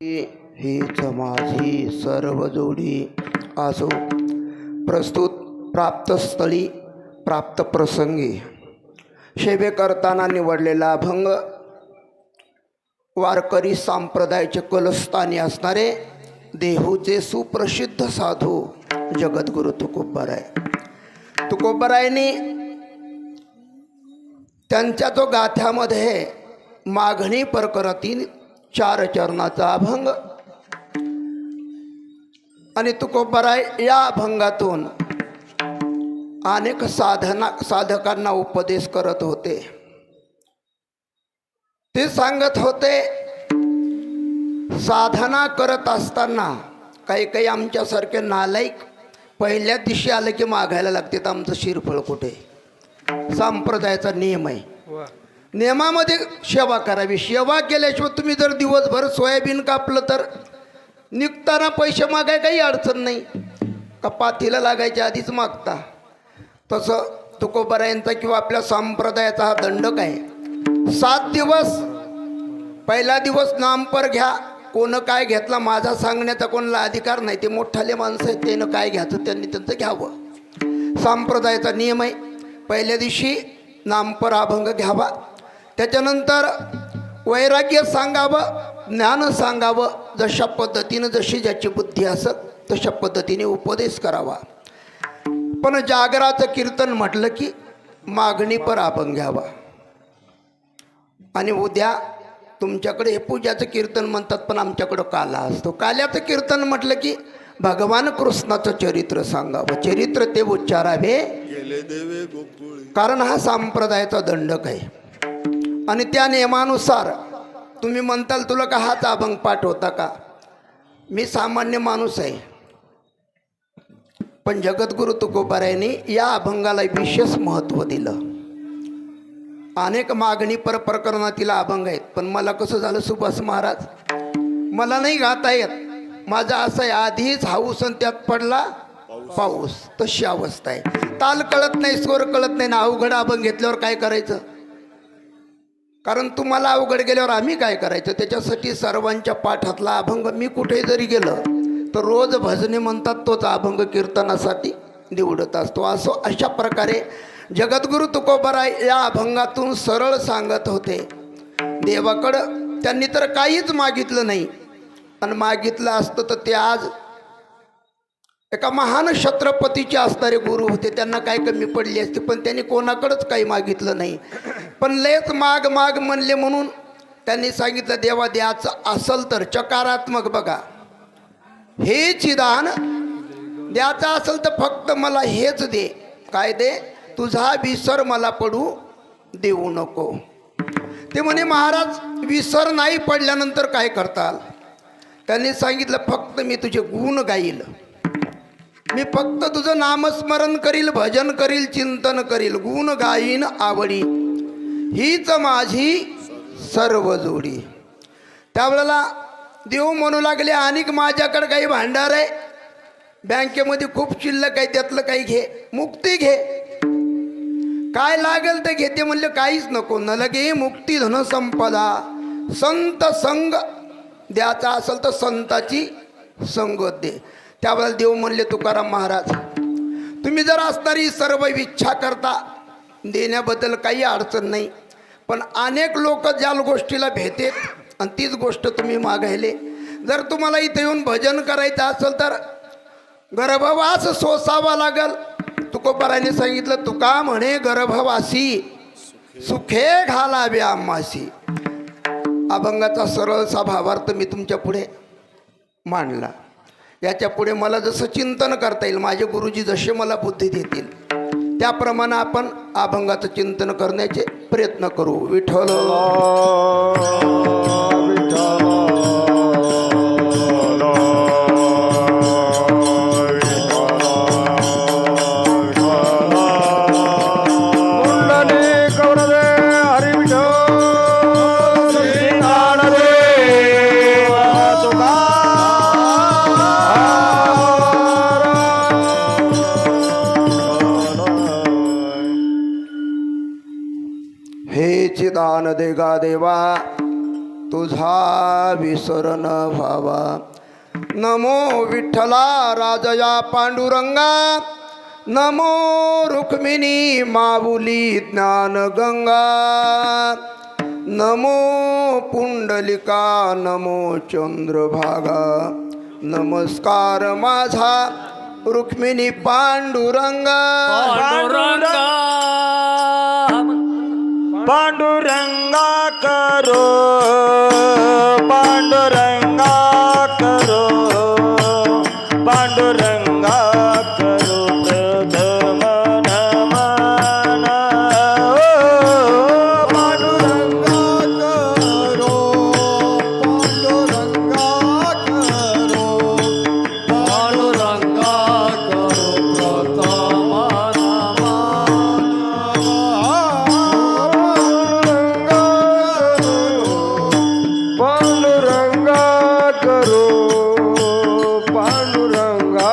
हीच माझी सर्व जोडी असो प्रस्तुत प्राप्त स्थळी प्राप्त प्रसंगी सेवे करताना निवडलेला अभंग वारकरी संप्रदायाचे कलस्थानी असणारे देहूचे सुप्रसिद्ध साधू जगद्गुरु तुकोबराय. तुकोबरायांनी त्यांच्या जो गाथ्यामध्ये मागणी प्रकरणातील 4 चरणाचा अभंग आणि तुकोबराय या अभंगातून अनेक साधकांना उपदेश करत होते. ते सांगत होते साधना करत असताना काही आमच्यासारखे नालायक पहिल्या दिवशी आलं की मागायला लागते तर आमचं शिरफळ कुठे. संप्रदायाचा नियम आहे. नियमामध्ये सेवा करावी. सेवा केल्याशिवाय तुम्ही जर दिवसभर सोयाबीन कापलं तर निघताना पैसे मागाय काही अडचण नाही. कपातीला लागायच्या आधीच मागता. तसं तुकोबरायांचा किंवा आपल्या संप्रदायाचा हा दंडक आहे. 7 दिवस पहिला दिवस नामपर घ्या. कोण काय घेतला माझा सांगण्याचा कोणाला अधिकार नाही. ते मोठाले माणसं आहेत. त्यानं काय घ्यायचं त्यांनी त्यांचं घ्यावं. संप्रदायाचा नियम आहे. पहिल्या दिवशी नामपर अभंग घ्यावा. त्याच्यानंतर वैराग्य सांगावं, ज्ञान सांगावं. जशा पद्धतीनं जशी ज्याची बुद्धी असत तशा पद्धतीने उपदेश करावा. पण जागराचं कीर्तन म्हटलं की मागणीपर अभंग घ्यावा. आणि उद्या तुमच्याकडे हे पूजाचं कीर्तन म्हणतात पण आमच्याकडं काला असतो. काल्याचं कीर्तन म्हटलं की भगवान कृष्णाचं चरित्र सांगावं. चरित्र ते उच्चारावे कारण हा संप्रदायाचा दंडक आहे. आणि त्या नियमानुसार तुम्ही म्हणताल तुला का हाच अभंग पाठ होता का. मी सामान्य माणूस आहे. पण जगद्गुरु तुकोबरायांनी या अभंगाला विशेष महत्त्व दिलं. अनेक मागणी प्रकरणातील अभंग आहेत. पण मला कसं झालं सुभाष महाराज मला नाही गाता येत. माझा असं आहे आधीच हाऊस आणि त्यात पडला पाऊस. तशी अवस्था आहे. ताल कळत नाही, स्वर कळत नाही ना. अवघड अभंग घेतल्यावर काय करायचं. कारण तुम्हाला अवघड गेल्यावर आम्ही काय करायचं. त्याच्यासाठी सर्वांच्या पाठातला अभंग मी कुठे जरी गेलं तर रोज भजने म्हणतात तोच अभंग कीर्तनासाठी निवडत असतो. अशा प्रकारे जगद्गुरु तुकोबराय या अभंगातून सरळ सांगत होते. देवाकडं त्यांनी तर काहीच मागितलं नाही. आणि मागितलं असतं तर ते आज एका महान छत्रपतीचे असणारे गुरु होते. त्यांना काय कमी पडली असते. पण त्यांनी कोणाकडंच काही मागितलं नाही. पण लयच माग माग म्हणले म्हणून त्यांनी सांगितलं देवा द्यायचं असल तर चकारात्मक बघा हे चिदान द्यायचं असेल तर फक्त मला हेच दे. काय दे. तुझा विसर मला पडू देऊ नको. ते म्हणे महाराज विसर नाही पडल्यानंतर काय करताल. त्यांनी सांगितलं फक्त मी तुझे गुण गाईल. मी फक्त तुझं नामस्मरण करील, भजन करील, चिंतन करील, गुण गाईन आवडी हीच माझी सर्व जोडी. त्यावेळेला देव म्हणू लागले अनेक माझ्याकडे काही भांडार आहे. बँकेमध्ये खूप शिल्लक आहे. त्यातलं काही घे. मुक्ती घे. काय लागेल ते घेते म्हणले काहीच नको. न लगे मुक्ती धन संपदा संत संग द्यायचा असेल तर संताची संगत दे. त्यावेळेला देव म्हणले तुकाराम महाराज तुम्ही जर असणारी सर्व इच्छा करता देण्याबद्दल काही अडचण नाही. पण अनेक लोक ज्या गोष्टीला भेटेत आणि तीच गोष्ट तुम्ही मागायले. जर तुम्हाला इथे येऊन भजन करायचं असेल तर गर्भवास सोसावा लागल. तुकोबराने सांगितलं तुका म्हणे गर्भवासी सुखे घालावे आम्हासी. अभंगाचा सरळसा भावार्थ मी तुमच्या पुढे मांडला. याच्या पुढे मला जसं चिंतन करता येईल माझे गुरुजी जसे मला बुद्धी देतील त्याप्रमाणे आपण अभंगाचं चिंतन करण्याचे प्रयत्न करू. विठ्ठल हे चिदान देगा देवा तुझा विसर न व्हावा. नमो विठ्ठला राजया पांडुरंगा, नमो रुक्मिणी माऊली ज्ञानगंगा, नमो पुंडलिका, नमो चंद्रभागा. नमस्कार माझा रुक्मिणी पांडुरंगा. पांडुरंगा पांडुरंगा करो, पांडुरंगा करो, पांडुरंगा करो प्रथम नमन. पांडुरंगा करो, पांडुरंगा करो, पांडुरंगा करो प्रथम पांडुरंगा करो, पांडुरंगा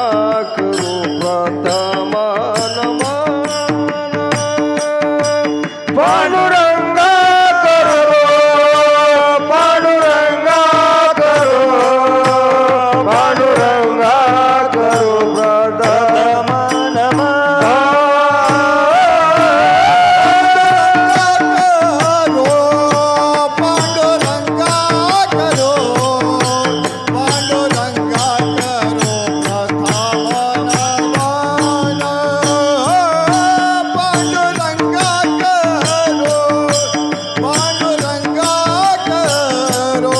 करो प्रथम नमन. पांडुरंगा करो, पांडुरंगा करो, पांडुरंगा करो प्रथम नमन. पांडुरंगा करो, पांडुरंगा करो प्रथम नमन. पांडुरंगा करो, पांडुरंगा करो,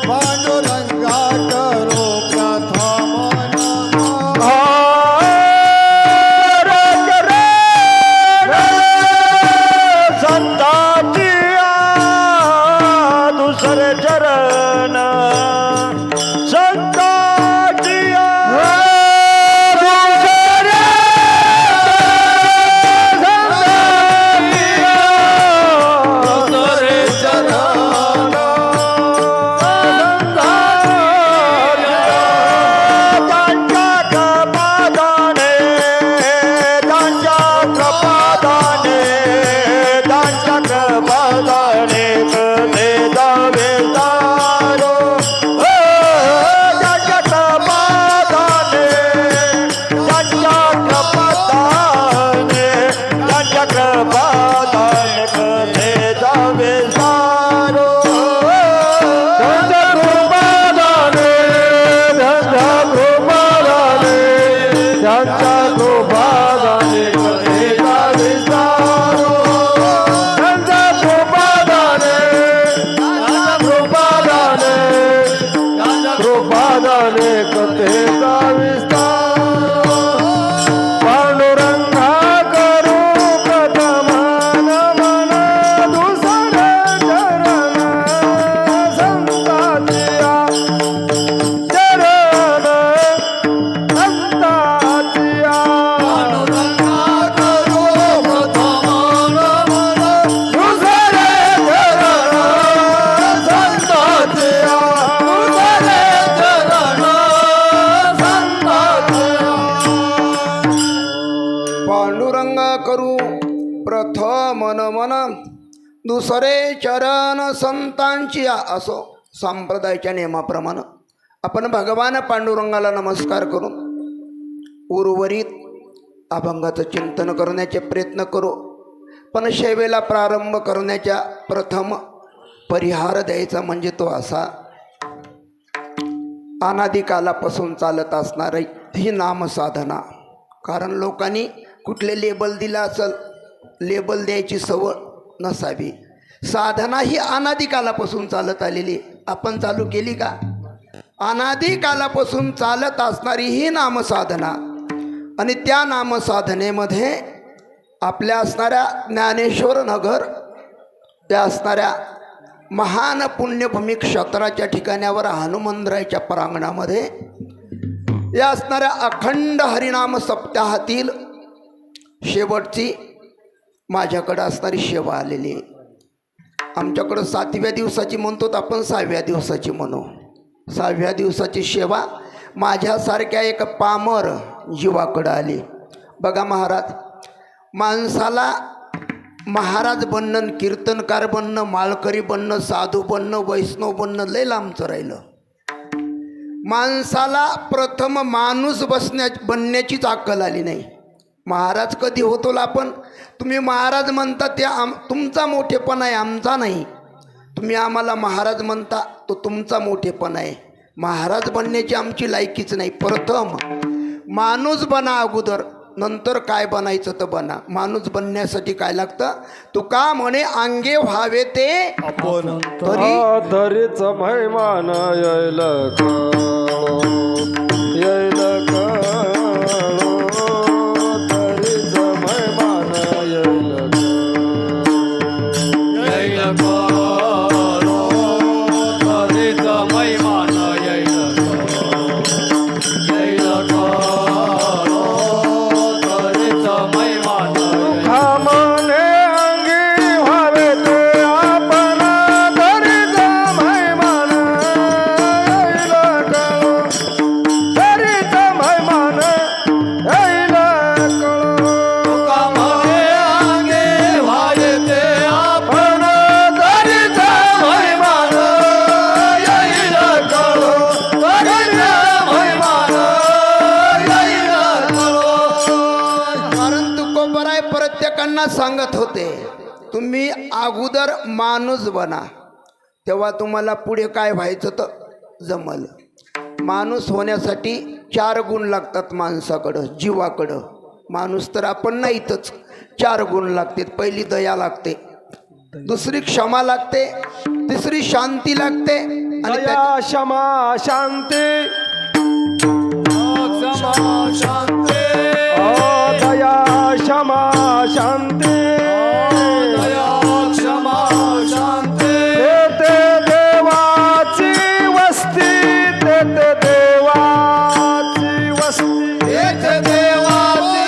पांडुरंगा करो प्रथम संताची दुसरे चरण, संताची दुसरे चरण, त्यांच्या कृपादाने, त्यांच्या कृपादाने, त्यांच्या कृपादाने कसे जावे सारो. त्यांच्या कृपादाने, त्यांच्या कृपादाने, त्यांच्या कृपादाने कसे जावे सारो. त्यांच्या कृपादाने, त्यांच्या कृपादाने, त्यांच्या कृपादाने कसे जावे सारो. त्यांच्या कृपादाने, त्यांच्या कृपादाने, त्यांच्या कृपादाने कसे जावे सारो. पांडुरंगा करू प्रथम नमन, दुसरे चरण संताचिया, चरण संताचिया. पांडुरंगा करो प्रथम नमन, दुसरे चरण संताचिया, दुसरे चरण संताचिया. पांडुरंगा करू प्रथम नमन, दुसरे चरण संतांची. असो संप्रदायाच्या नियमाप्रमाणे आपण भगवान पांडुरंगाला नमस्कार करून उर्वरित अभंगाचं चिंतन करण्याचे प्रयत्न करू. पण सेवेला प्रारंभ करण्याच्या प्रथम परिहार द्यायचा म्हणजे तो असा, अनादिकालापासून चालत असणारी ही नामसाधना. कारण लोकांनी कुठले लेबल दिलं असेल, लेबल द्यायची सवय नसावी. साधना ही अनादिकालापासून चालत आलेली, आपण चालू केली का? अनादिकालापासून चालत असणारी ही नामसाधना. आणि त्या नामसाधनेमध्ये आपल्या असणाऱ्या ज्ञानेश्वर नगर, त्या असणाऱ्या महान पुण्यभूमी क्षेत्राच्या ठिकाणावर हनुमंदिराच्या प्रांगणामध्ये या असणाऱ्या अखंड हरिनाम सप्ताहातील शेवटची माझ्याकडं असणारी सेवा आलेली आहे. आमच्याकडं 7व्या दिवसाची म्हणतो, तर आपण 6व्या दिवसाची म्हणू. 6व्या दिवसाची सेवा माझ्यासारख्या एक पामर जीवाकडं आली. बघा महाराज, माणसाला महाराज बनणं, कीर्तनकार बनणं, माळकरी बनणं, साधू बनणं, वैष्णव बनणं लय लांबचं राहिलं. माणसाला प्रथम माणूस बनण्याचीच अक्कल आली नाही. महाराज कधी होतो आपण? तुम्ही महाराज म्हणता ते तुमचा मोठेपणा आहे, आमचा नाही. तुम्ही आम्हाला महाराज म्हणता तो तुमचा मोठेपणा आहे. महाराज बनण्याची आमची लायकीच नाही. प्रथम माणूस बना अगोदर, नंतर काय बनायचं तर बना. माणूस बनण्यासाठी काय लागतं? तुका म्हणे अंगे व्हावे ते आपण तरीच महिमान येईल येईल तरीच महिमान येईल येईल करो तरीच महिमान येईल येईल करो तरीच महिमान येईल. मने अंगी व्हावे ते आपण तरीच महिमान येईल तरीच महिमान येईल तुका म्हणे अंगे व्हावे ते आपण तरीच महिमान येईल कळो तरीच महिमान येईल कळो. कारण तुकोबराय प्रत्येकांना सांगत होते, तुम्ही अगोदर माणूस बना, तेव्हा तुम्हाला पुढे काय व्हायचं तर जमल. माणूस होण्यासाठी 4 गुण लागतात माणसाकडं, जीवाकडं. माणूस तर आपण नाहीतच. 4 गुण लागतात. पहिली दया लागते, दुसरी क्षमा लागते, तिसरी शांती लागते, आणि दया क्षमा शांती क्षमा शांती दया क्षमा शांती दया क्षमा शांती तेथे देवाची वस्ती तेथे देवाची वस्ती येथे देवाची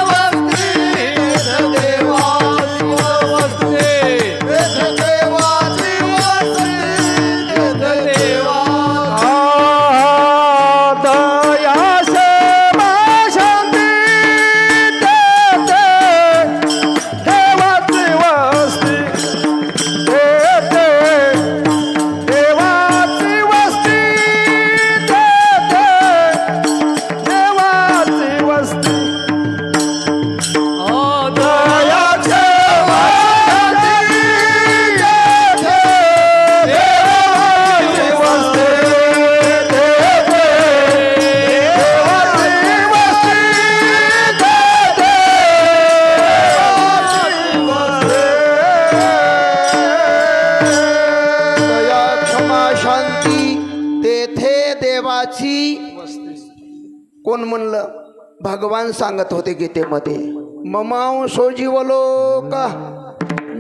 वस्ती येथे देवाची वस्ती येथे देवाची वस्ती येथे देवाची दया क्षमा शांती तेथे देवाची वस्ती तेथे देवाची वस्ती तेथे देवाची वस्ती दया क्षमा शांती येथे देवाची वस्ती दया क्षमा शांती तेथे देवाची. कोण म्हणलं? भगवान सांगत होते गीतेमध्ये, ममांशो जीवलोक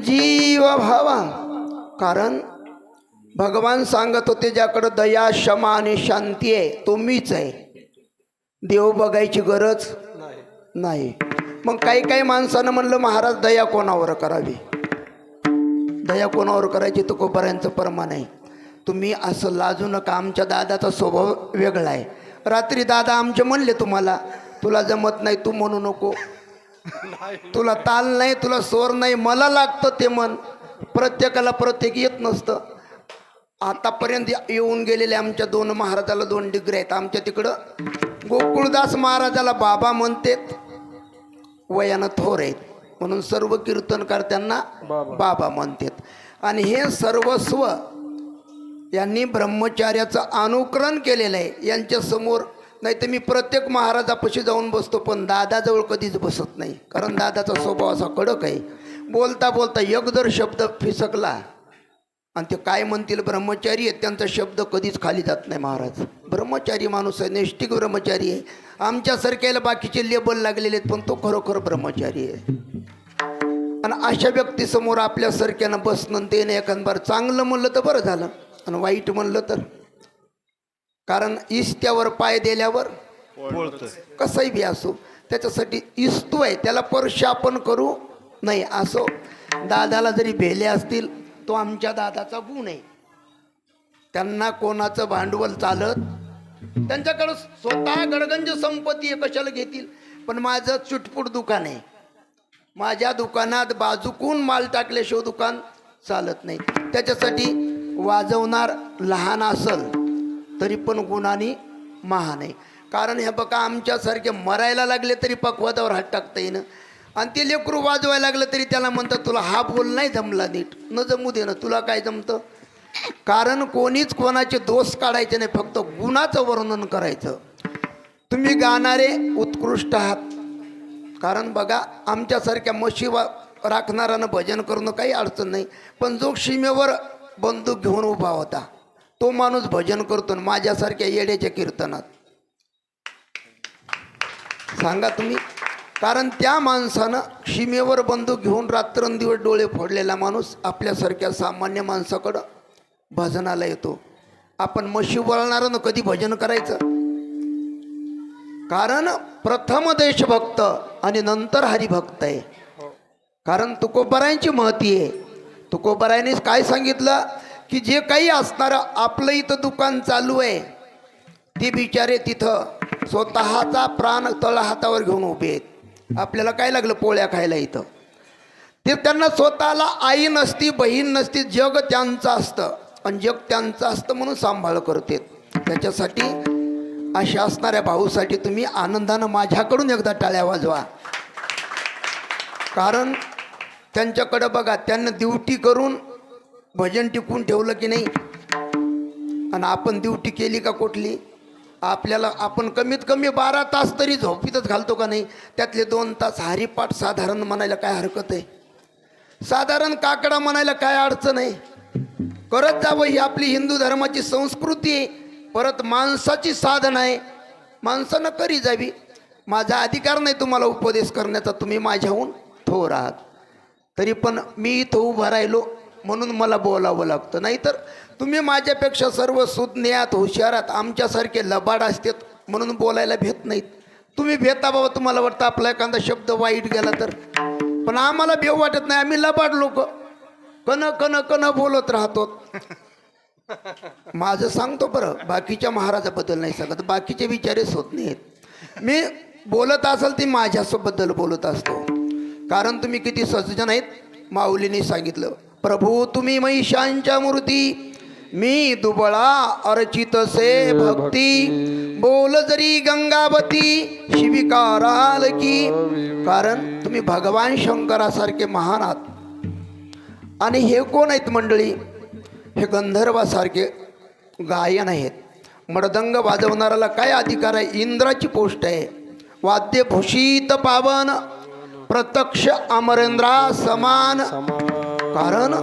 जीव भावा. कारण भगवान सांगत होते, ज्याकडं दया क्षमा आणि शांती आहे तो मीच आहे. देव बघायची गरज नाही. मग काही माणसानं म्हणलं, महाराज दया कोणावर करावी? दया कोणावर करायची? तुकोबारायांचं प्रमाण आहे. तुम्ही असं लाजू नका. आमच्या दादाचा स्वभाव वेगळा आहे. रात्री दादा आमचे म्हणले, तुम्हाला तुला जमत नाही, तू म्हणू नको, तुला ताल नाही, तुला स्वर नाही, मला लागतं ते मन. प्रत्येकाला प्रत्येक येत नसतं. आतापर्यंत येऊन गेलेले आमच्या 2 महाराजाला 2 डिग्री आहेत. आमच्या तिकडं गोकुळदास महाराजाला बाबा म्हणतात, वयानं थोर आहेत म्हणून सर्व कीर्तनकार त्यांना बाबा म्हणतात. आणि हे सर्वस्व यांनी ब्रह्मचार्याचं अनुकरण केलेलं आहे. यांच्यासमोर नाही तर मी प्रत्येक महाराजापाशी जाऊन बसतो, पण दादाजवळ कधीच बसत नाही. कारण दादाचा स्वभाव असा कडक आहे. बोलता बोलता एक जर शब्द फिसकला आणि ते काय म्हणतील ब्रह्मचारी आहेत, त्यांचा शब्द कधीच खाली जात नाही. महाराज ब्रह्मचारी माणूस आहे, नैष्टिक ब्रह्मचारी आहे. आमच्यासारख्याला बाकीचे लेबल लागलेले आहेत, पण तो खरोखर ब्रह्मचारी आहे. आणि अशा व्यक्तीसमोर आपल्यासारख्यानं बसणं ते एखादबार चांगलं म्हणलं तर बरं झालं, आणि वाईट म्हणलं तर, कारण इस्त्यावर पाय दिल्यावर कसंही बी असो, त्याच्यासाठी इस्तू आहे, त्याला परश आपण करू नाही. असो दादाला जरी भेले असतील, तो आमच्या दादाचा गुण आहे. त्यांना कोणाचं भांडवल चालत, त्यांच्याकडं स्वतः गडगंज संपत्ती आहे, कशाला घेतील. पण माझं चुटपुट दुकान आहे, माझ्या दुकानात बाजूकून माल टाकल्याशिवाय दुकान चालत नाही. त्याच्यासाठी वाजवणार लहान असल तरी पण गुणाने महान आहे. कारण हे बघा आमच्यासारखे मरायला लागले तरी पकवादावर हात टाकता येईन, आणि ते लेकरू वाजवायला लागलं तरी त्याला म्हणतात तुला हा बोल नाही जमला नीट, न जमू दे ना, तुला काय जमतं. कारण कोणीच कोणाचे दोष काढायचे नाही, फक्त गुणाचं वर्णन करायचं. तुम्ही गाणारे उत्कृष्ट आहात. कारण बघा आमच्यासारख्या म्हशी राखणाऱ्यानं भजन करणं काही अडचण नाही, पण जो सीमेवर बंदूक घेऊन उभा होता तो माणूस भजन करतो, माझ्यासारख्या येड्याच्या कीर्तनात सांगा तुम्ही. कारण त्या माणसानं सीमेवर बंदूक घेऊन रात्रंदिवस डोळे फोडलेला माणूस आपल्यासारख्या सामान्य माणसाकडं भजनाला येतो. आपण म्हशी वळणारं कधी भजन करायचं. कारण प्रथम देशभक्त आणि नंतर हरिभक्त आहे. कारण तुकोबारायांची महती आहे. तुकोबारायांनीच काय सांगितलं की जे काही असणारं आपलं इथं दुकान चालू आहे ते बिचारे तिथं स्वतःचा प्राण तळ हातावर घेऊन उभे आहेत. आपल्याला काय लागलं पोळ्या खायला इथं, ते त्यांना स्वतःला आई नसती, बहीण नसती, जग त्यांचं असतं आणि जग त्यांचं असतं म्हणून सांभाळ करते. त्याच्यासाठी अशा असणाऱ्या भाऊसाठी तुम्ही आनंदानं माझ्याकडून एकदा टाळ्या वाजवा. कारण त्यांच्याकडं बघा, त्यांना ड्युटी करून भजन टिकून ठेवलं की नाही, आणि आपण ड्युटी केली का कुठली. आपल्याला आपण कमीत कमी 12 तास तरी झोपीतच घालतो का नाही. त्यातले 2 तास हरिपाठ साधारण म्हणायला काय हरकत आहे, साधारण काकडा म्हणायला काय अडचण आहे. करत जावं, ही आपली हिंदू धर्माची संस्कृती आहे. परत माणसाची साधना आहे, माणसानं करी जावी. माझा अधिकार नाही तुम्हाला उपदेश करण्याचा, तुम्ही माझ्याहून थोर आहात. तरी पण मी इथं उभं राहिलो म्हणून मला बोलावं लागतं. नाहीतर तुम्ही माझ्यापेक्षा सर्व सुज्ञात हुशारात, आमच्यासारखे लबाड असतात म्हणून बोलायला भेट नाहीत. तुम्ही भेटा बाबा, तुम्हाला वाटतं आपला एखादा शब्द वाईट गेला तर, पण आम्हाला भेव वाटत नाही. आम्ही लबाड लोक कन कन कन बोलत राहतो. माझं सांगतो बरं, बाकीच्या महाराजाबद्दल नाही सांगत, बाकीचे विचारेच होत नाहीत. मी बोलत असेल ती माझ्यासोबद्दल बोलत असतो. कारण तुम्ही किती सज्जन आहेत. माऊलीने सांगितलं, प्रभू तुम्ही महिषांच्या मूर्ती, मी दुबळा अर्चितसे भक्ती, बोल जरी गंगावती शिविकाराल की. कारण तुम्ही भगवान शंकरासारखे महान आहात. आणि हे कोण आहेत मंडळी, हे गंधर्वासारखे गायन आहेत. मृदंग वाजवणाऱ्याला काय अधिकार आहे, इंद्राची पोस्ट आहे. वाद्य भूषित पावन, प्रत्यक्ष अमरेंद्रा समान. कारण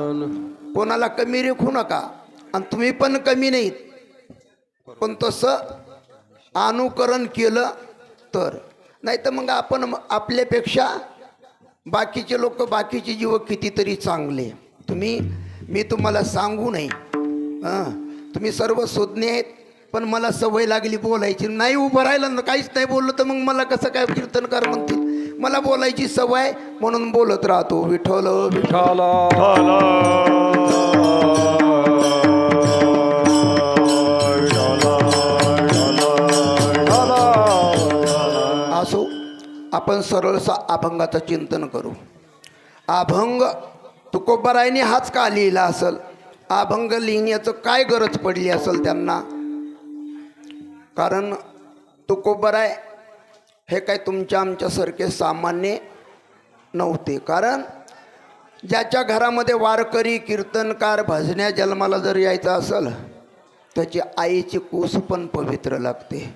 कोणाला कमी रेखू नका, आणि तुम्ही पण कमी नाहीत. पण तसं अनुकरण केलं तर, नाही तर मग आपण आपल्यापेक्षा बाकीचे लोक, बाकीचे जीव कितीतरी चांगले. मी तुम्हाला सांगू नये, तुम्ही सर्व सुज्ञ आहेत, पण मला सवय लागली बोलायची. नाही उभं राहिलं ना, काहीच नाही बोललं तर मग मला कसं काय कीर्तनकार म्हणतील. मला बोलायची सवय म्हणून बोलत राहतो. विठ्ठल विठ्ठल. असो, आपण सरळसा अभंगाचं चिंतन करू. अभंग तुकोबारायांनी हाच का लिहिला असेल, अभंग लिहिण्याचं काय गरज पडली असेल त्यांना. कारण तुकोबाराय हे काय तुमच्या आमच्यासारखे सामान्य नव्हते. कारण ज्याच्या घरामध्ये वारकरी, कीर्तनकार, भजन्या जन्माला जर यायचं असेल, त्याची आईची कूस पण पवित्र लागते.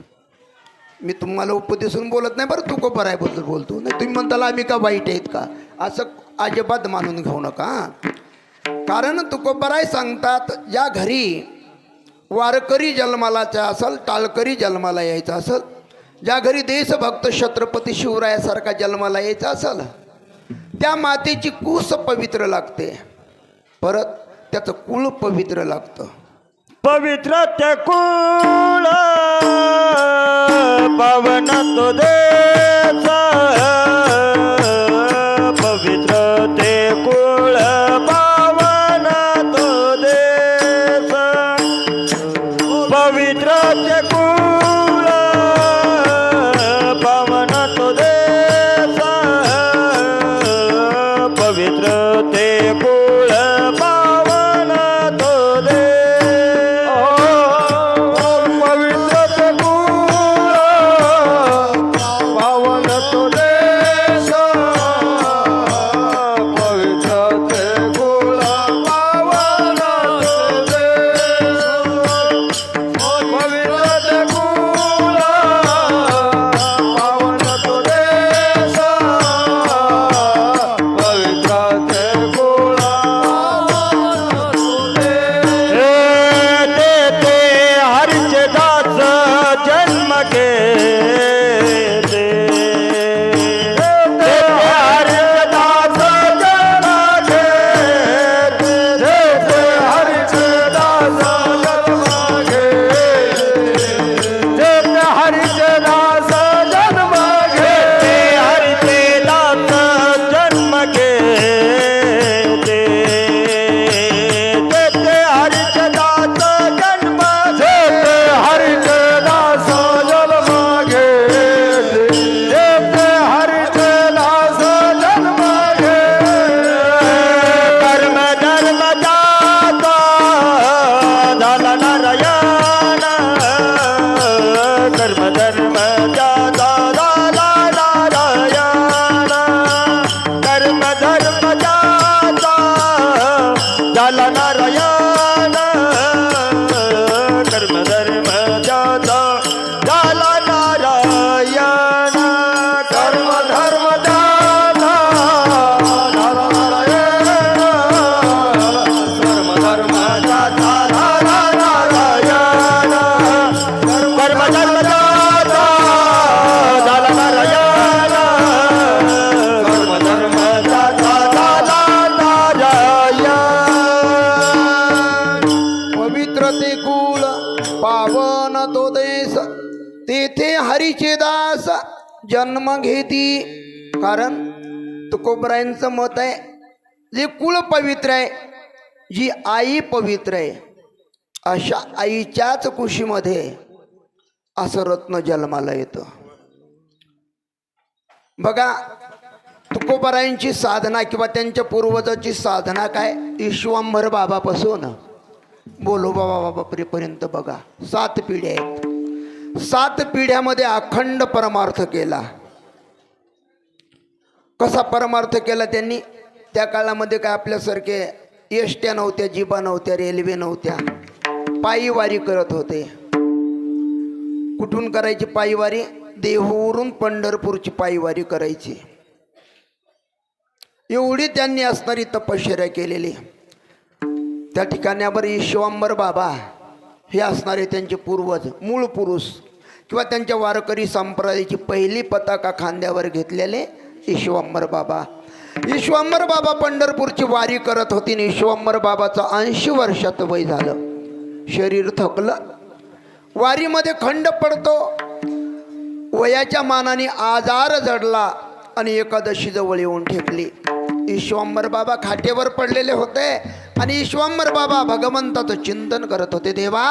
मी तुम्हाला उपदेशून बोलत नाही बरं, तुकोबारायबद्दल बोलतो. नाही तुम्ही म्हणताला आम्ही का वाईट आहेत का, असं अजिबात मानून घेऊ नका. कारण तुकोबाराय सांगतात, ज्या घरी वारकरी जन्मालाचा असेल, टाळकरी जन्माला यायचा असेल, ज्या घरी देशभक्त छत्रपती शिवरायासारखा जन्माला यायचा असेल, त्या मातेची कूस पवित्र लागते. परत त्याचं कुळ पवित्र लागतं. पवित्र ते कुळ पावन तो देश, पवित्र ते कुळ पावन तो देश, पवित्र ते कुळ पावन तो देश, देश तेथे हरीचे दास जन्म घेती. कारण तुकोबरायांचं मत आहे, जे कुळ पवित्र आहे, जी आई पवित्र आहे, अशा आईच्याच कुशीमध्ये असं रत्न जन्माला येतं. बघा, तुकोबरायांची साधना किंवा त्यांच्या पूर्वजाची साधना काय, ईश्वंभर बाबापासून बोलोबा बाबापर्यंत बघा 7 पिढ्या आहेत. 7 पिढ्यामध्ये अखंड परमार्थ केला. कसा परमार्थ केला त्यांनी? त्या काळामध्ये काय आपल्यासारखे एसट्या नव्हत्या, जिबा नव्हत्या, रेल्वे नव्हत्या, पायीवारी करत होते. कुठून करायची पायीवारी? देहूवरून पंढरपूरची पायीवारी करायची. एवढी त्यांनी असणारी तपश्चर्या केलेली. त्या ठिकाणावर ईश्वंभर बाबा हे असणारे त्यांचे पूर्वज, मूळ पुरुष किंवा त्यांच्या वारकरी संप्रदायाची पहिली पताका खांद्यावर घेतलेले ईश्वंभर बाबा. ईश्वंभर बाबा पंढरपूरची वारी करत होती. ईश्वंभर बाबाचं 80 वर्षाचं वय झालं. शरीर थकलं, वारीमध्ये खंड पडतो, वयाच्या मानाने आजार जडला आणि एकादशी जवळ येऊन ठेपली. ईश्वंभर बाबा खाटेवर पडलेले होते आणि ईश्वंभर बाबा भगवंताचं चिंतन करत होते. देवा,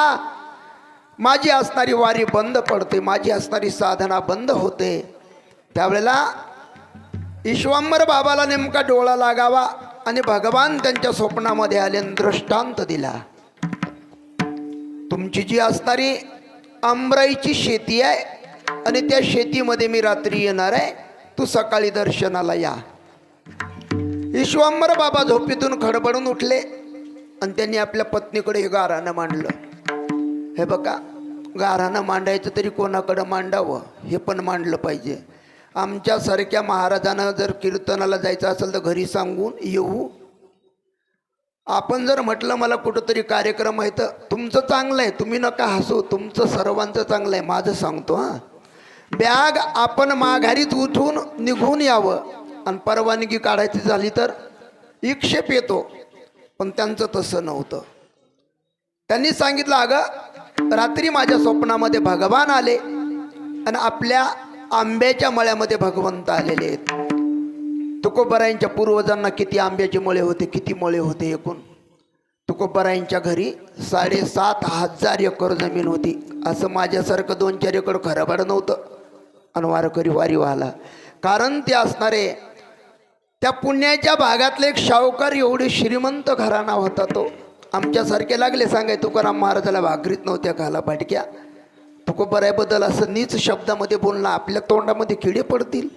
माझी असणारी वारी बंद पडते, माझी असणारी साधना बंद होते. त्यावेळेला ईश्वंभर बाबाला नेमका डोळा लागावा आणि भगवान त्यांच्या स्वप्नामध्ये आले आणि दृष्टांत दिला. तुमची जी असणारी आंबराईची शेती आहे आणि त्या शेतीमध्ये मी रात्री येणार आहे, तू सकाळी दर्शनाला या. ईश्वंभर बाबा झोपेतून खडबडून उठले आणि त्यांनी आपल्या पत्नीकडे हे गाऱ्हाणं मांडलं. हे बघा, गाऱ्हाणं मांडायचं तरी कोणाकडं मांडावं हे पण मांडलं पाहिजे. आमच्यासारख्या महाराजांना जर कीर्तनाला जायचं असेल तर घरी सांगून येऊ. आपण जर म्हटलं मला कुठंतरी कार्यक्रम आहे तर तुमचं चांगलं आहे, तुम्ही नका हसू, तुमचं सर्वांचं चांगलं आहे, माझं सांगतो. हां, बॅग आपण माघारीत उठून निघून यावं आणि परवानगी काढायची झाली तर विक्षेप येतो. पण त्यांचं तसं नव्हतं. त्यांनी सांगितलं, अगं रात्री माझ्या स्वप्नामध्ये भगवान आले आणि आपल्या आंब्याच्या मळ्यामध्ये भगवंत आलेले आहेत. तुकोबरायांच्या पूर्वजांना किती आंब्याचे मळे होते, किती मळे होते एकूण? तुकोबरायांच्या घरी 7,500 एकर जमीन होती. असं माझ्यासारखं 2-4 एकर खराबड नव्हतं. आणि वारकरी वारी व्हायला कारण ते असणारे त्या पुण्याच्या भागातले एक शाहूकार, एवढे श्रीमंत घराणा होता तो. आमच्यासारखे लागले सांगाय तुकाराम महाराजाला भाकरीत नव्हत्या घाला फाटक्या. तुकोबरायाबद्दल असं नीच शब्दामध्ये बोलणं, आपल्या तोंडामध्ये किडे पडतील.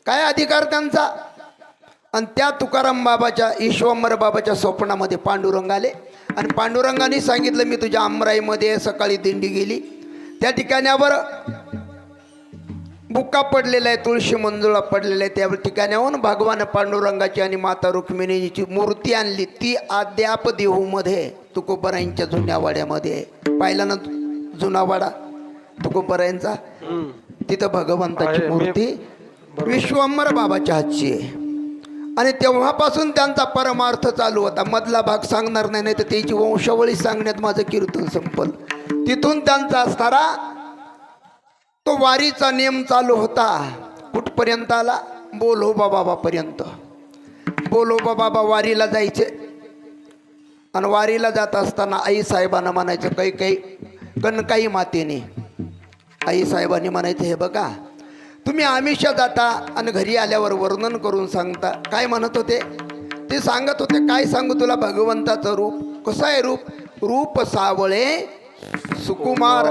काय अधिकार त्यांचा? आणि त्या तुकाराम बाबाच्या, ईश्वंभर बाबाच्या स्वप्नामध्ये पांडुरंग आले आणि पांडुरंगाने सांगितलं, मी तुझ्या आमराईमध्ये सकाळी दिंडी गेली, त्या ठिकाणावर बुक्का पडलेला आहे, तुळशी मंजुळा पडलेला आहे, त्या ठिकाणाहून भगवान पांडुरंगाची आणि माता रुक्मिणीची मूर्ती आणली. ती अद्याप देहूमध्ये तुकोबरायांच्या जुन्या वाड्यामध्ये. पाहिला ना जुना वाडा तुकोबरायांचा? तिथं भगवंताची मूर्ती ईश्वंभर बाबाच्या हातची आहे. आणि तेव्हापासून त्यांचा परमार्थ चालू होता. मधला भाग सांगणार नाही, नाही तर त्याची वंशावळी सांगण्यात माझं कीर्तन संपल. तिथून त्यांचा असणारा तो वारीचा नियम चालू होता. कुठपर्यंत आला? बोलोबा बाबापर्यंत. बोलोबा बाबा वारीला जायचे आणि वारीला जात असताना आई साहेबांना म्हणायचं, काही काही कणकाई मातेने आई साहेबांनी म्हणायचं, हे बघा तुम्ही आमिषा जाता आणि घरी आल्यावर वर्णन करून सांगता. काय म्हणत होते ते सांगत होते. काय सांगू तुला भगवंताचं रूप? कसं आहे रूप? रूप सावळे सुकुमार.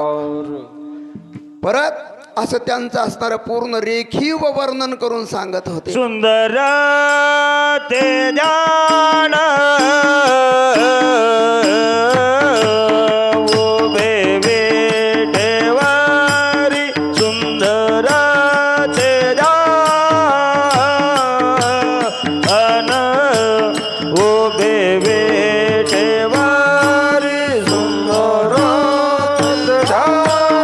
परत असं त्यांचं असणारं पूर्ण रेखीव वर्णन करून सांगत होते. सुंदर ते जाण उभे विठेवारी, सुंदर ते जाण उभे विठेवारी, सुंदर ते जाण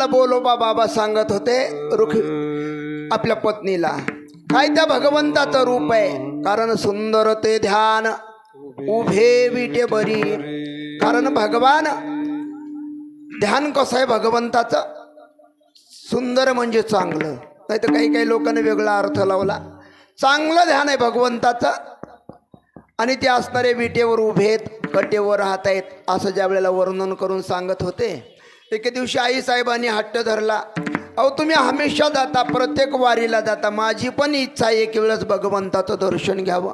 मला बोलोबा बाबा सांगत होते आपल्या पत्नीला काय त्या भगवंताचं रूप आहे. कारण सुंदर ते ध्यान उभे विटे बरी. कारण भगवान ध्यान कसं आहे भगवंताचं, सुंदर म्हणजे चांगलं. नाही तर काही काही लोकांनी वेगळा अर्थ लावला. चांगलं ध्यान आहे भगवंताचं. आणि ते असणारे विटेवर उभेत, कटेवर राहत आहेत असं ज्या वेळेला वर्णन करून सांगत होते. एके दिवशी आईसाहेबांनी हट्ट धरला, अहो तुम्ही हमेशा जाता, प्रत्येक वारीला जाता, माझी पण इच्छा आहे एक वेळेस भगवंताचं दर्शन घ्यावं.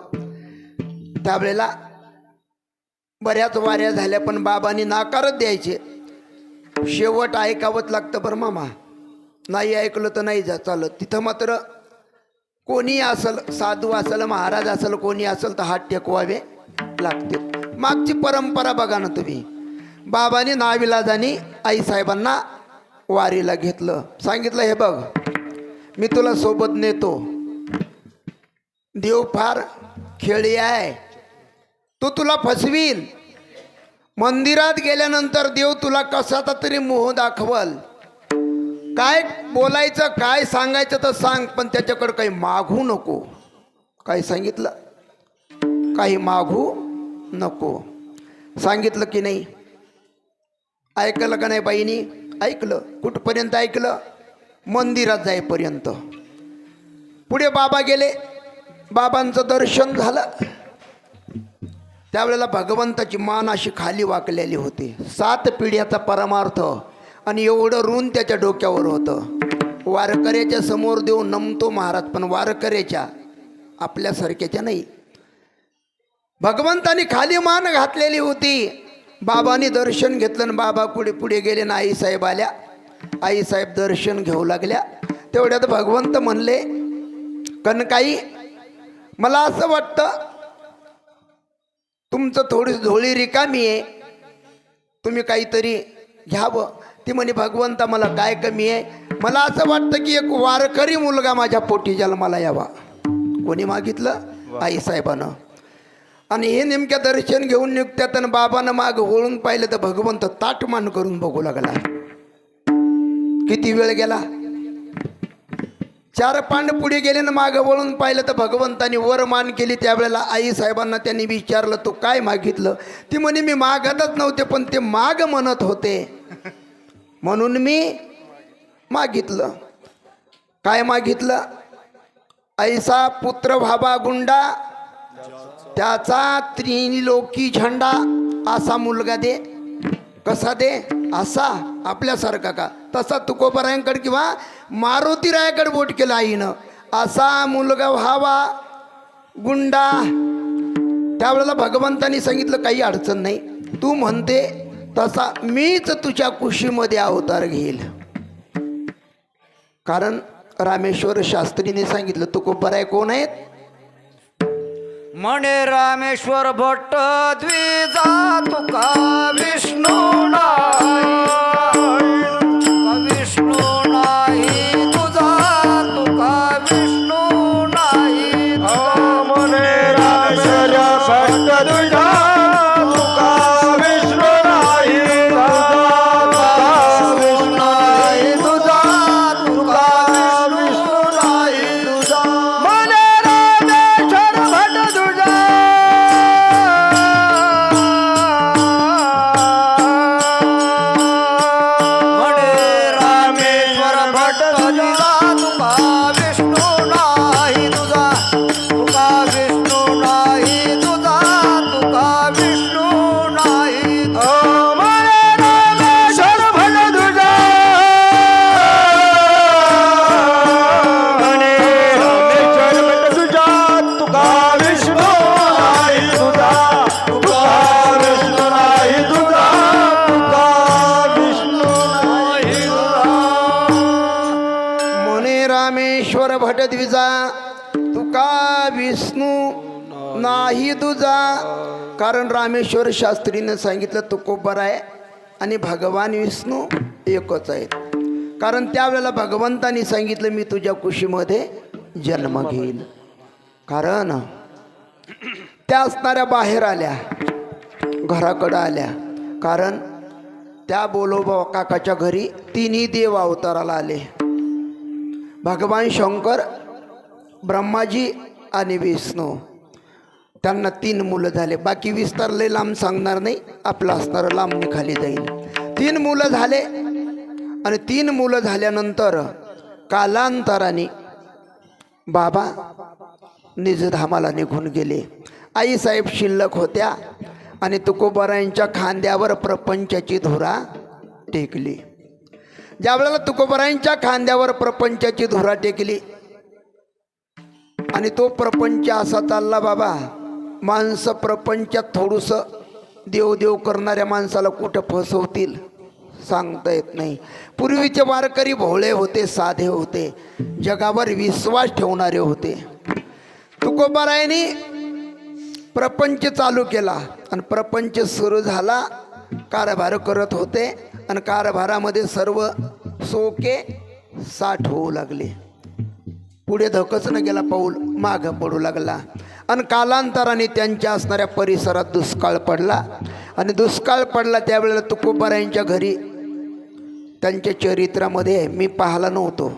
त्यावेळेला बऱ्याच वाऱ्या झाल्या पण बाबांनी नाकारच द्यायचे. शेवट ऐकावंच लागतं बरं मामा, नाही ऐकलं तर नाही जा चालत. तिथं मात्र कोणी असल, साधू असल, महाराज असल, कोणी असल तर हात टेकवावे लागते. मागची परंपरा बघा ना तुम्ही. बाबांनी नाविलाजानी आईसाहेबांना वारीला घेतलं. सांगितलं हे बघ मी तुला सोबत नेतो, देव फार खेळी आहे, तो तुला फसवील. मंदिरात गेल्यानंतर देव तुला कसाचा तरी मोह दाखवल. काय बोलायचं काय सांगायचं तर सांग, पण त्याच्याकडे काही मागू नको. काय सांगितलं, काही मागू नको. सांगितलं की नाही, ऐकलं का नाही बाईनी? ऐकलं. कुठपर्यंत ऐकलं? मंदिरात जाईपर्यंत. पुढे बाबा गेले, बाबांचं दर्शन झालं. त्यावेळेला भगवंताची मान अशी खाली वाकलेली होती. 7 पिढ्याचा परमार्थ आणि एवढं ऋण त्याच्या डोक्यावर होतं. वारकऱ्याच्या समोर देऊ नमतो महाराज, पण वारकऱ्याच्या आपल्यासारख्याच्या नाही. भगवंतानी खाली मान घातलेली होती. बाबांनी दर्शन घेतलं आणि बाबा पुढे पुढे गेले ना आईसाहेब आल्या. आईसाहेब दर्शन घेऊ लागल्या. तेवढ्यात भगवंत म्हणले, कनकाई मला असं वाटतं तुमचं थोडी झोळी रिकामी आहे, तुम्ही काहीतरी घ्यावं. ती म्हणे भगवंता मला काय कमी आहे, मला असं वाटतं की एक वारकरी मुलगा माझ्या पोटी जन्माला यावा. कोणी मागितलं? आईसाहेबानं. आणि हे नेमक्या दर्शन घेऊन निघतात आणि बाबानं माग वळून पाहिलं तर भगवंत ताटमान करून बघू लागला. किती वेळ गेला? 4 पांड पुढे गेले ना मागं वळून पाहिलं तर भगवंतानी वर मान केली. त्यावेळेला आईसाहेबांना त्यांनी विचारलं तू काय मागितलं? ती म्हणे मी मागतच नव्हते, पण ते माग म्हणत होते म्हणून मी मागितलं. काय मागितलं? ऐसा पुत्र व्हावा गुंडा, त्याचा त्रिलोकी झंडा, असा मुलगा दे. कसा दे? असा आपल्यासारखा का? तसा तुकोबरायांकडे किंवा मारुती रायाकडे बोट केलं आईनं. असा मुलगा व्हावा गुंडा. त्यावेळेला भगवंतानी सांगितलं काही अडचण नाही, तू म्हणते तसा मीच तुझ्या कुशीमध्ये अवतार घेईल. कारण रामेश्वर शास्त्रीने सांगितलं तुकोबराय कोण आहेत? म्हणे रामेश्वर भट्ट द्विजा तुका विष्णू नाही, विष्णू नाही तुझा, तुका विष्णू नाही. मने रामेश्वर भक्त तुझा, तुका विष्णू नाही तुझा, तुका विष्णू नाही तुझा. मने रामेश्वर भक्त तुझा, म्हणे रामेश्वर भट्ट द्विजा तुका विष्णू नाही तुझा, तुका विष्णू नाही तुझा, तुका विष्णू नाही. मने रामेश्वर भक्त तुझा, मने रामेश्वर भक्त तुझा, तुका विष्णू नाही तुझा, तुका विष्णू नाही तुझा, तुका विष्णू नाही तुझा. म्हणे रामेश्वर भटद्विजा तुका विष्णू नाही तुझा. कारण रामेश्वर शास्त्रीनं सांगितलं तुकोबराय आणि भगवान विष्णू एकच आहेत. कारण त्यावेळेला भगवंतानी सांगितलं मी तुझ्या कुशीमध्ये जन्म घेईल. कारण त्या असणाऱ्या बाहेर आल्या, घराकडं आल्या. कारण त्या बोलोबा काकाच्या घरी तिन्ही देव अवताराला आले. भगवान शंकर, ब्रह्माजी आणि विष्णू. त्यांना 3 मुलं झाले. बाकी विस्तार लय लांब सांगणार नाही, आपलं असणारं लांब खाली जाईल. 3 मुलं झाले आणि 3 मुलं झाल्यानंतर कालांतराने बाबा निजधामाला निघून गेले. आईसाहेब शिल्लक होत्या आणि तुकोबारायांच्या खांद्यावर प्रपंचाची धुरा टेकली. ज्या वेळेला तुकोबारायांच्या खांद्यावर प्रपंचाची धुरा टेकली आणि तो प्रपंच असा चालला बाबा, माणसं प्रपंचात थोडंसं देवदेव करणाऱ्या माणसाला कुठं फसवतील सांगता येत नाही. पूर्वीचे वारकरी भोळे होते, साधे होते, जगावर विश्वास ठेवणारे होते. तुकोबारायांनी प्रपंच चालू केला आणि प्रपंच सुरू झाला. कारभार करत होते आणि कारभारामध्ये सर्व सोके साठ होऊ लागले. पुढे धकचणं गेला पाऊल, मागं पडू लागला आणि कालांतराने त्यांच्या असणाऱ्या परिसरात दुष्काळ पडला. आणि दुष्काळ पडला त्यावेळेला तुकोबारायांच्या घरी त्यांच्या चरित्रामध्ये मी पाहिला नव्हतो.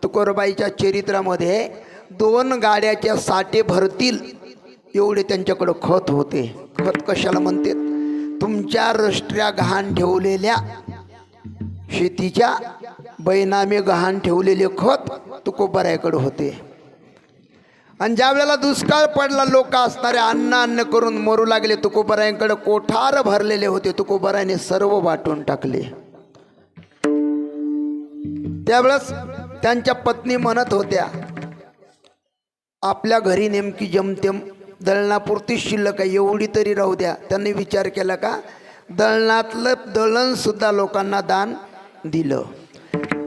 तुकोबाईच्या चरित्रामध्ये 2 गाड्याच्या साठे भरतील एवढे त्यांच्याकडं खत होते. खत कशाला म्हणते? तुमच्या रष्ट्र्या गहाण ठेवलेल्या शेतीच्या बैनामे गहाण ठेवलेले खत तुकोबारायाकडे होते. आणि ज्या वेळेला दुष्काळ पडला, लोक असणारे अन्न करून मरू लागले. तुकोबारायांकडे कोठार भरलेले होते, तुकोबारायाने सर्व वाटून टाकले. त्यावेळेस त्यांच्या पत्नी म्हणत होत्या, आपल्या घरी नेमकी जमतेम दळणापुरती शिल्लक आहे, एवढी तरी राहू द्या. त्यांनी विचार केला का दळणातलं दळणसुद्धा लोकांना दान दिलं.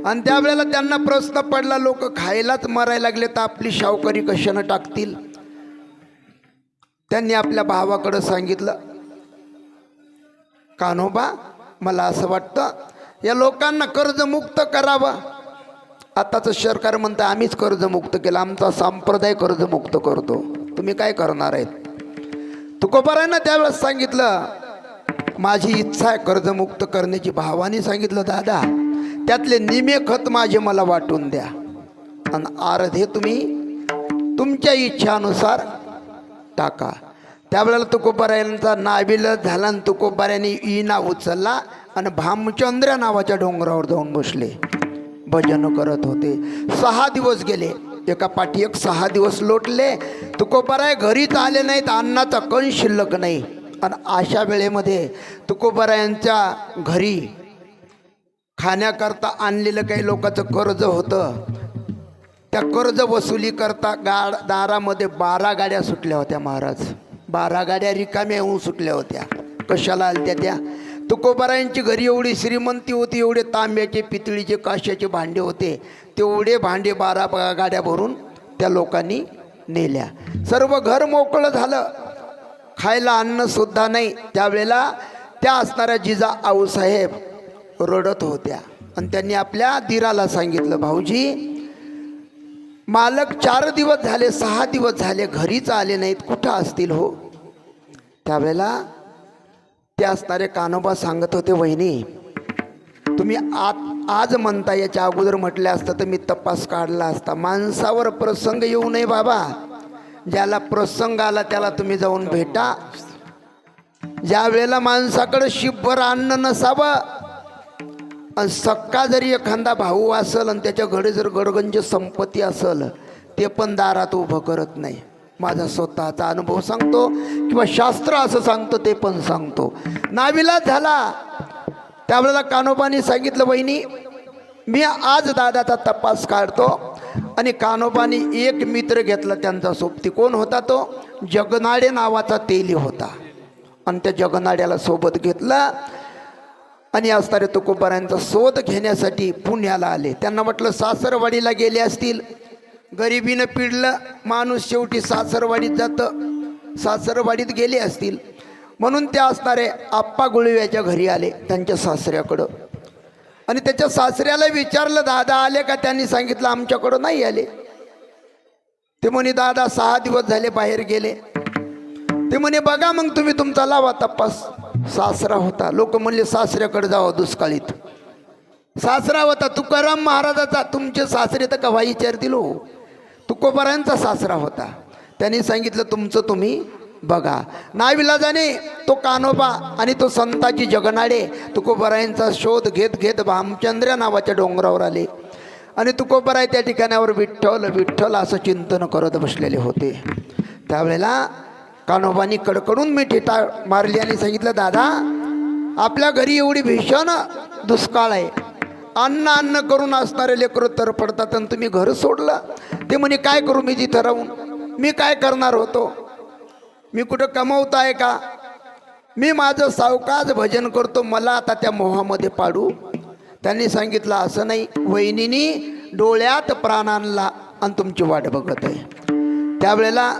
आणि त्यावेळेला त्यांना प्रश्न पडला, लोक खायलाच मरायला लागले तर आपली शावकरी कशानं टाकतील. त्यांनी आपल्या भावाकडं सांगितलं, कान्होबा मला असं वाटतं या लोकांना कर्जमुक्त करावं. आताचं सरकार म्हणतं आम्हीच कर्जमुक्त केलं, आमचा संप्रदाय कर्जमुक्त करतो, तुम्ही काय करणार आहेत. तुकोबारायांना त्यावेळेस सांगितलं, माझी इच्छा आहे कर्जमुक्त करण्याची. भावाने सांगितलं, दादा त्यातले निमे खत माझे मला वाटून द्या आणि अर्धे तुम्ही तुमच्या इच्छानुसार टाका. त्यावेळेला तुकोबारायांचा नाविलाज झाला आणि तुकोबारायांनी इना उचलला आणि भामचंद्र नावाच्या डोंगरावर जाऊन बसले. भजन करत होते. 6 दिवस गेले, एका पाठी एक 6 दिवस लोटले. तुकोबाराय घरीच आले नाहीत, अन्नाचा कण शिल्लक नाही. आणि अशा वेळेमध्ये तुकोबारायांच्या घरी खाण्याकरता आणलेलं काही लोकांचं कर्ज होतं. त्या कर्ज वसुली करता दारामध्ये 12 गाड्या सुटल्या होत्या महाराज. 12 गाड्या रिकाम्या होऊन सुटल्या होत्या. कशाला आल्या त्या? तुकोबारायांची घरी एवढी श्रीमंती होती, एवढे तांब्याचे, पितळीचे, काश्याचे भांडे होते. तेवढे भांडे 12 गाड्या भरून त्या लोकांनी नेल्या. सर्व घर मोकळं झालं, खायला अन्नसुद्धा नाही. त्यावेळेला त्या असणाऱ्या जिजा आऊसाहेब रडत होत्या आणि त्यांनी आपल्या दिराला सांगितलं, भाऊजी मालक 4 दिवस झाले, 6 दिवस झाले घरीच आले नाहीत, कुठं असतील हो. त्यावेळेला ते असणारे कान्होबा सांगत होते, वहिनी तुम्ही आज म्हणता, याच्या अगोदर म्हटलं असतं तर मी तपास काढला असता. माणसावर प्रसंग येऊ नये बाबा, ज्याला प्रसंग आला त्याला तुम्ही जाऊन भेटा. ज्या वेळेला माणसाकडे शिपभर अन्न नसावं आणि सक्का जरी एखादा भाऊ असेल आणि त्याच्याकडे जर गडगंज संपत्ती असेल, ते पण दारात उभं करत नाही. माझा स्वतःचा अनुभव सांगतो किंवा शास्त्र असं सांगतो ते पण सांगतो. नाविलाज झाला. त्यावेळेला कान्होबानी सांगितलं, वहिनी मी आज दादाचा तपास काढतो. आणि कान्होबानी एक मित्र घेतला त्यांचा सोबती. कोण होता तो? जगनाडे नावाचा तेली होता. आणि त्या जगनाड्याला सोबत घेतलं आणि असणारे तुकोबारायांचा शोध घेण्यासाठी पुण्याला आले. त्यांना म्हटलं सासरवाडीला गेले असतील, गरिबीनं पिडलं माणूस शेवटी सासरवाडीत जातं, सासरवाडीत गेले असतील म्हणून ते असणारे आप्पा गुळव्याच्या घरी आले त्यांच्या सासऱ्याकडं. आणि त्याच्या सासऱ्याला विचारलं, दादा आले का? त्यांनी सांगितलं आमच्याकडं नाही आले. ते म्हणे दादा 6 दिवस झाले बाहेर गेले. ते म्हणे बघा मग तुम्ही तुमचा लावा तपास. सासरा होता. लोक म्हणले सासऱ्याकडे जावं दुष्काळीत. सासरा होता तुकाराम महाराजाचा. तुमचे सासरे तर कव्हा विचारतील हो. तुकोबारायांचा सासरा होता. त्यांनी सांगितलं तुमचं तुम्ही बघा. नाविलाजाने तो कान्होबा आणि तो संताजी जगनाडे तुकोबारायांचा शोध घेत घेत भामचंद्र नावाच्या डोंगरावर आले. आणि तुकोबाराय त्या ठिकाणावर विठ्ठल विठ्ठल असं चिंतन करत बसलेले होते. त्यावेळेला कान्होबांनी कडकडून मिठी मारली आणि सांगितलं दादा आपल्या घरी एवढी भीषण दुष्काळ आहे. अन्न अन्न करून असणारे लेकरं तर पडतात आणि तुम्ही घर सोडलं. ते म्हणे काय करू मी तिथं राहून. मी काय करणार होतो. मी कुठं कमवत आहे का. मी माझं सावकाश भजन करतो. मला आता त्या मोहामध्ये पाडू. त्यांनी सांगितलं असं नाही. वहिनीनी डोळ्यात प्राण आणला आणि तुमची वाट बघत आहे. त्यावेळेला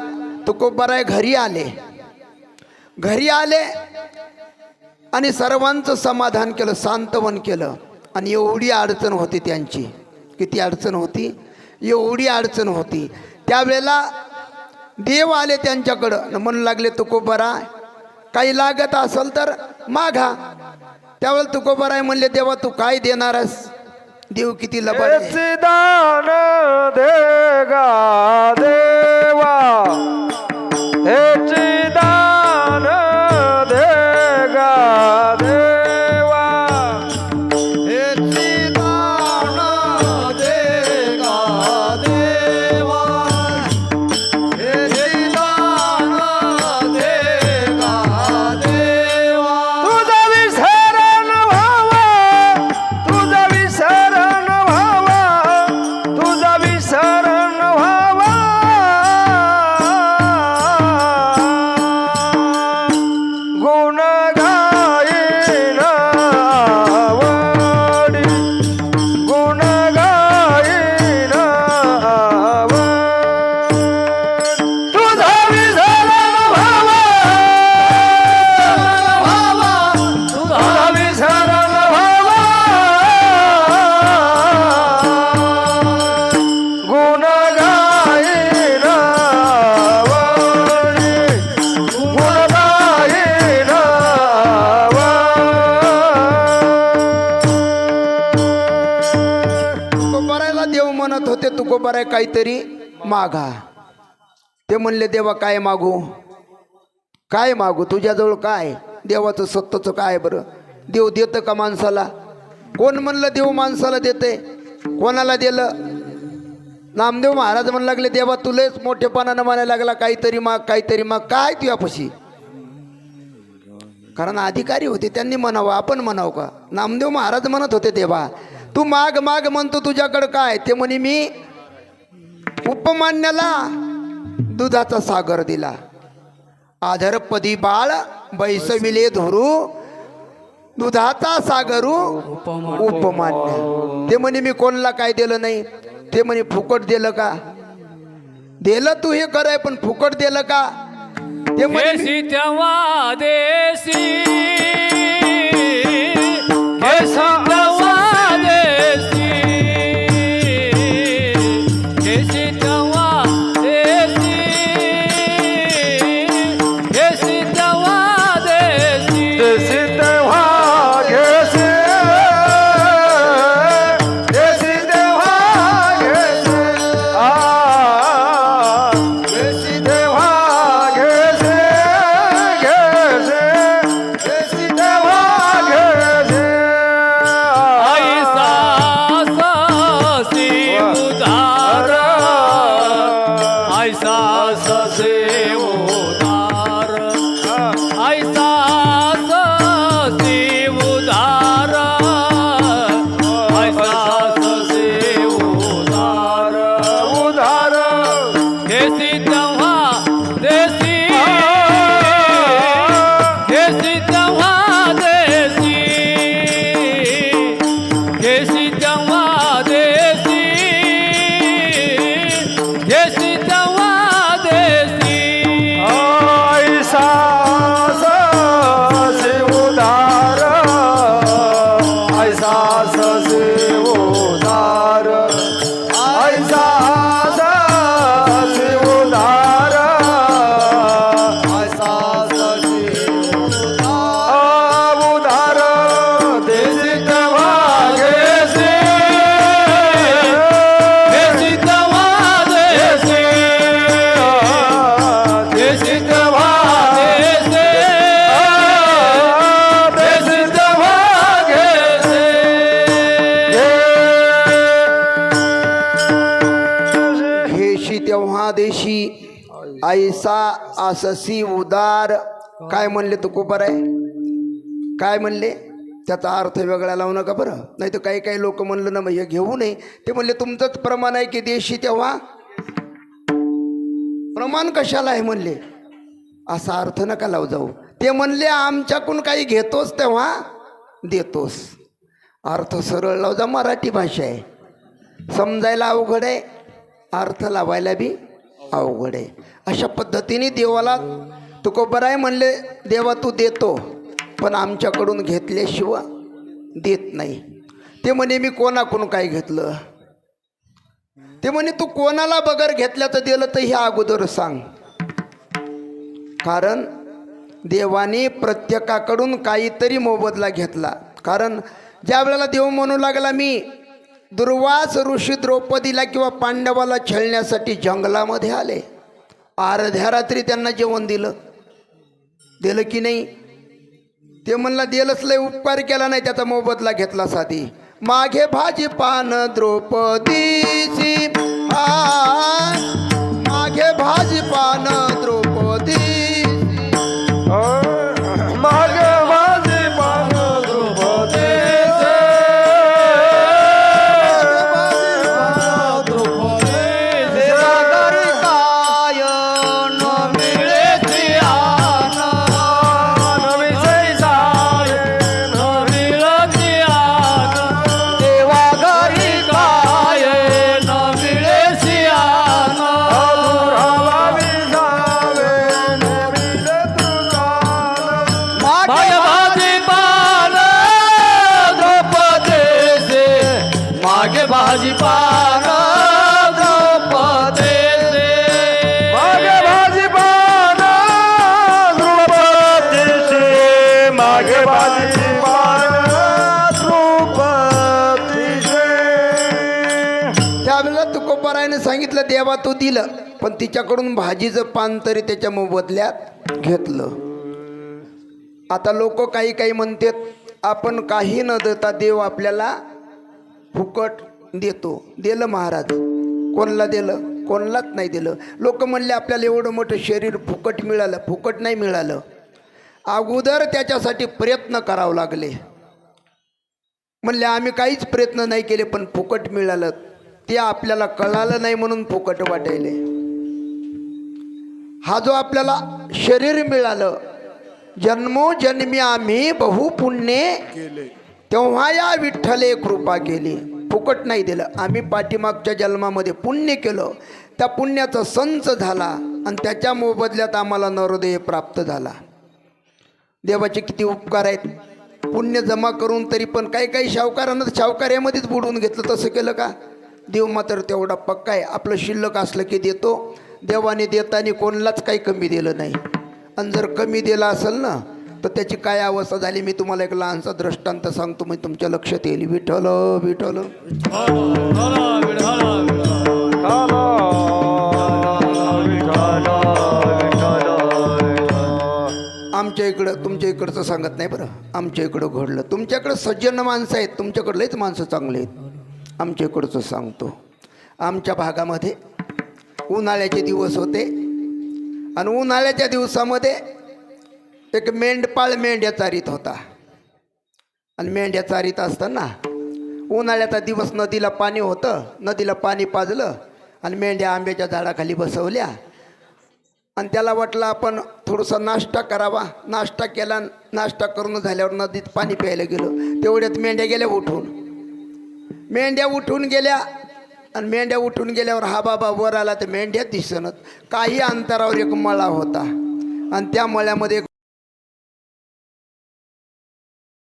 तुकोबाराय घरी आले. घरी आले आणि सर्वांचं समाधान केलं, सांत्वन केलं. आणि एवढी अडचण होती त्यांची. किती अडचण होती. एवढी अडचण होती. त्यावेळेला देव आले त्यांच्याकडं. म्हणू लागले तुकोबाराय काही लागत असेल तर मागा. त्यावेळेला तुकोबाराय म्हणले देवा तू काय देणारस. देव किती लबाड आहे. हेच दान देगा देवा हेच दान देगा देवा हेची दान देगा देवा हेची दान देगा देवा तुझा विसरण व्हावा तुझा विसरण व्हावा तुझा विसरण व्हावा गुण गायन आवडी गुण गायन आवडी तुझा विसरण व्हावा तुझा विसरण व्हावा गुण गायन आवडी गुण गायन तुकोबारायला देव म्हणत होते तुकोबाराय काहीतरी मागा. ते म्हणले देवा काय मागू. काय मागू तुझ्याजवळ काय. देवाचं सत्तचं काय बरं. देव देतं का माणसाला. कोण म्हणलं देव माणसाला देते. कोणाला दिलं. नामदेव महाराज म्हणू लागले देवा तुलेच मोठेपणानं म्हणायला लागला काहीतरी माग काहीतरी माग. काय तुझ्यापाशी. कारण अधिकारी होते त्यांनी म्हणावं आपण म्हणावं का. नामदेव महाराज म्हणत होते देवा तू माग माग म्हणतो तुझ्याकडं काय. ते म्हणे मी उपमान्याला दुधाचा सागर दिला. आधरपदी बाळ बैसविले धरू दुधाचा सागरू उपमान्य. ते म्हणे मी कोणला काय दिलं नाही. ते म्हणे फुकट दिलं का. दिलं तू हे कराय पण फुकट दिलं का. ते म्हणे देसी तेव्हा देसी तेव्हा देसी देसी तेव्हा देसी देसी तेव्हा देसी देसी तेव्हा घेसे देसी तेव्हा घेसे देसी तेव्हा घेसे घेसे ऐसा आससी उदार. काय म्हणले तुकोबर आहे? काय म्हणले? त्याचा अर्थ वेगळा लावू नका बरं, नाही तर काही काही लोक म्हणलं ना मग हे घेऊ नये. ते म्हणले तुमचंच प्रमाण आहे की देशी, तेव्हा प्रमाण कशाला आहे म्हणले, असा अर्थ नका लावू जाऊ. ते म्हणले आमच्याकडून काही घेतोस तेव्हा देतोस. अर्थ सरळ लावू जा, मराठी भाषा आहे, समजायला अवघड आहे, अर्थ लावायला बी अवघड आहे. अशा पद्धतीने देवाला तुकोबर आहे म्हणले, देवा तू देतो पण आमच्याकडून घेतल्याशिवाय देत नाही. ते म्हणे मी कोणाकडून काय घेतलं? ते म्हणे तू कोणाला बगर घेतल्याचं दिलं तर हे अगोदर सांग. कारण देवाने प्रत्येकाकडून काहीतरी मोबदला घेतला. कारण ज्या वेळेला देव म्हणू लागला मी दुर्वास ऋषी द्रौपदीला किंवा पांडवाला छळण्यासाठी जंगलामध्ये आले, अर्ध्या रात्री त्यांना जेवण दिलं की नाही? ते म्हणला दिलंच, लय उपकार केला नाही, त्याचा मोबदला घेतला साधी. मागे भाजी पान द्रौपदीची, मागे भाजी पान द्रौपदीची, मागे माझे पान द्रौपदीचे, सागरी काय न मिळे सियान, विजय झाले देवा घरी काय न मिळे सियान, अधुराला विजावे नवीन तुझा. मागे भाजी पान द्रौपदीचे, मागे भाजी पान द्रौपदीचे, मागे भाजी पान द्रौपदीचे, मागे भाजी पान द्रौपदीचे. त्यावेळेला तुकोबारायने सांगितलं देवा तू दिलं पण तिच्याकडून भाजीचं पान तरी त्याच्या मोबदल्यात घेतलं. आता लोक काही काही म्हणतात आपण काही न देता देव आपल्याला फुकट देतो. दिलं महाराज, कोणला दिलं? कोणलाच नाही दिलं. लोक म्हणले आपल्याला एवढं मोठं शरीर फुकट मिळालं. फुकट नाही मिळालं, अगोदर त्याच्यासाठी प्रयत्न करावं लागले. म्हणले आम्ही काहीच प्रयत्न नाही केले पण फुकट मिळालं. ते आपल्याला कळालं नाही म्हणून फुकट वाटायले. हा जो आपल्याला शरीर मिळालं, जन्मोजन्मी आम्ही बहुपुण्य केले, तेव्हा या विठ्ठले कृपा केली. फुकट नाही दिलं. आम्ही पाठीमागच्या जन्मामध्ये पुण्य केलं, त्या पुण्याचा संच झाला आणि त्याच्या मोबदल्यात आम्हाला नरोदय प्राप्त झाला. देवाचे किती उपकार आहेत. पुण्य जमा करून तरी पण काही काही शावकारांना शावकार्यामध्येच बुडवून घेतलं. तसं केलं का? देव मात्र तेवढा पक्का आहे, आपलं शिल्लक असलं की देतो. देवाने देताना कोणालाच काही कमी दिलं नाही. आणि जर कमी दिलं असेल ना तर त्याची काय अवस्था झाली मी तुम्हाला एक लहानसा दृष्टांत सांगतो, म्हणजे तुमच्या लक्षात येईल. विठ्ठल विठ्ठल आमच्या इकडं, तुमच्या इकडचं सांगत नाही बरं, आमच्या इकडं घडलं. तुमच्याकडं सज्जन माणसं आहेत, तुमच्याकडं लईच माणसं चांगले आहेत. आमच्या इकडचं सांगतो. आमच्या भागामध्ये उन्हाळ्याचे दिवस होते आणि उन्हाळ्याच्या दिवसामध्ये एक मेंढपाळ मेंढ्या चारीत होता. आणि मेंढ्या चारीत असताना उन्हाळ्याचा दिवस, नदीला पाणी होतं, नदीला पाणी पाजलं आणि मेंढ्या आंब्याच्या झाडाखाली बसवल्या. आणि त्याला वाटलं आपण थोडासा नाश्ता करावा. नाश्ता केला. नाश्ता करून झाल्यावर नदीत पाणी प्यायला गेलो. तेवढ्यात मेंढ्या गेल्या उठून. मेंढ्या उठून गेल्या आणि मेंढ्या उठून गेल्यावर हा बाबा वर आला तर मेंढ्या दिसणत. काही अंतरावर एक मळा होता आणि त्या मळ्यामध्ये एक